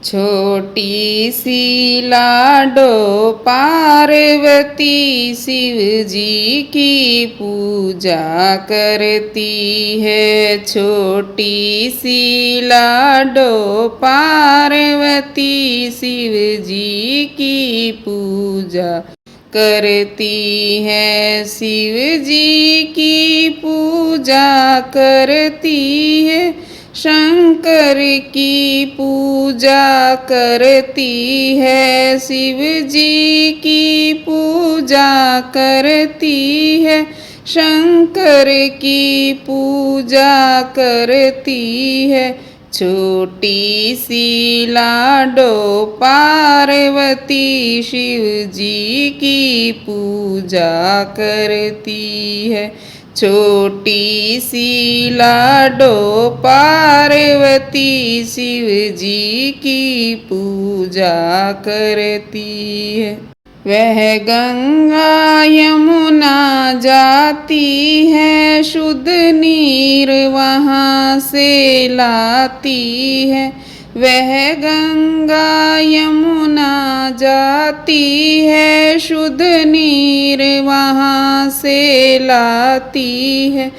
छोटी सी लाडो पार्वती शिव जी की पूजा करती है। छोटी सी लाडो पार्वती शिव जी की पूजा करती है। शिव जी की पूजा करती है। शंकर की पूजा करती है। शिव जी की पूजा करती है। शंकर की पूजा करती है। छोटी सी लाडो पार्वती शिव जी की पूजा करती है। छोटी सी लाडो पार्वती शिव जी की पूजा करती है। वह गंगा यमुना जाती है, शुद्ध नीर वहाँ से लाती है। वह गंगा यमुना जाती है, शुद्ध नीर वहाँ से लाती है।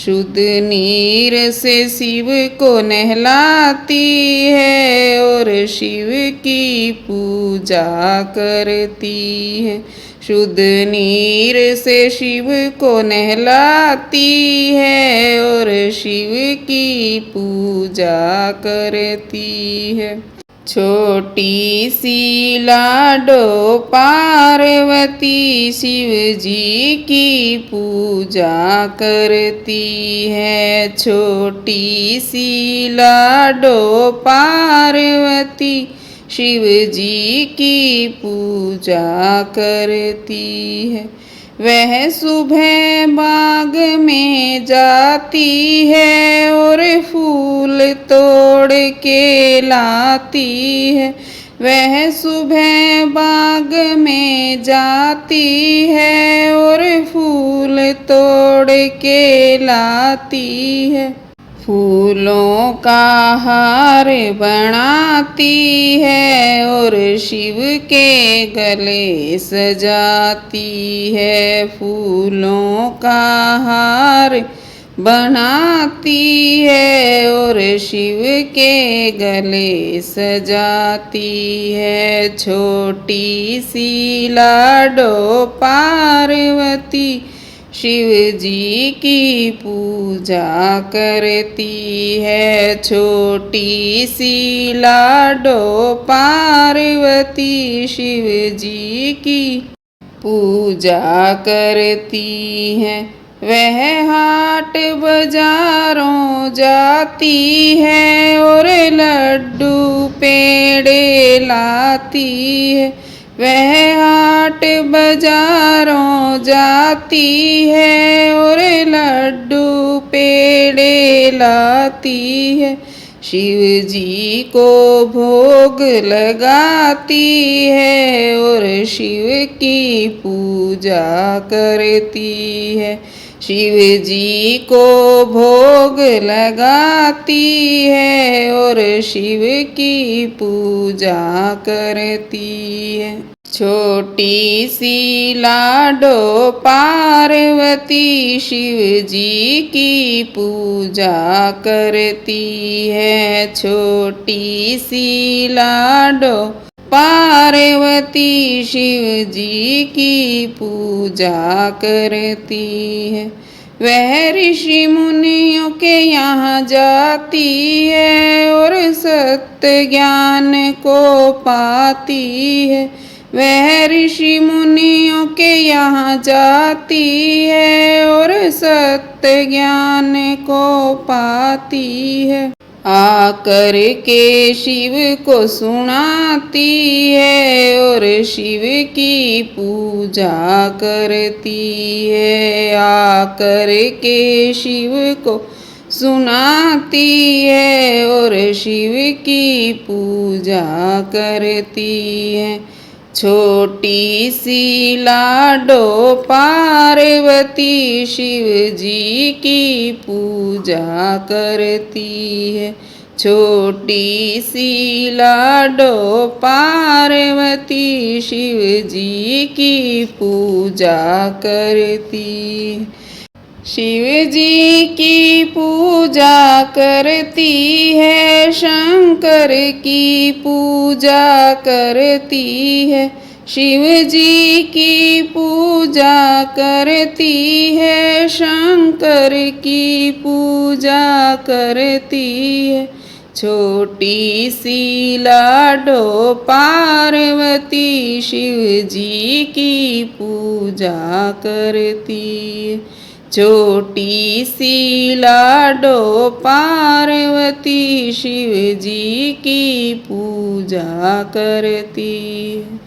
शुद्ध नीर से शिव को नहलाती है और शिव की पूजा करती है। शुद्ध नीर से शिव को नहलाती है और शिव की पूजा करती है। छोटी सी लाडो पार्वती शिव जी की पूजा करती है। छोटी सी लाडो पार्वती शिव जी की पूजा करती है। वह सुबह बाग में जाती है और फूल तोड़ के लाती है। वह सुबह बाग में जाती है और फूल तोड़ के लाती है। फूलों का हार बनाती है और शिव के गले सजाती है। फूलों का हार बनाती है और शिव के गले सजाती है। छोटी सी लाडो पार्वती शिव जी की पूजा करती है। छोटी सी लाडो पार्वती शिव जी की पूजा करती है। वह हाट बाजारों जाती है और लड्डू पेड़े लाती है। वह हाट बाजारों जाती है और लड्डू पेड़े लाती है। शिव जी को भोग लगाती है और शिव की पूजा करती है। शिव जी को भोग लगाती है और शिव की पूजा करती है। छोटी सी लाडो पार्वती शिव जी की पूजा करती है। छोटी सी लाडो पार्वती शिव जी की पूजा करती है। वह ऋषि मुनियों के यहाँ जाती है और सत्य ज्ञान को पाती है। वह ऋषि मुनियों के यहाँ जाती है और सत्य ज्ञान को पाती है। आकर के शिव को सुनाती है और शिव की पूजा करती है। आकर के शिव को सुनाती है और शिव की पूजा करती है। छोटी सी लाडो पार्वती शिव जी की पूजा करती है। छोटी सी लाडो पार्वती शिव जी की पूजा करती। शिव जी की पूजा करती है, शंकर की पूजा करती है। शिव जी की पूजा करती है, शंकर की पूजा करती है। छोटी सी लाडो पार्वती शिव जी की पूजा करती है। छोटी सी लाडो पार्वती शिव जी की पूजा करती है।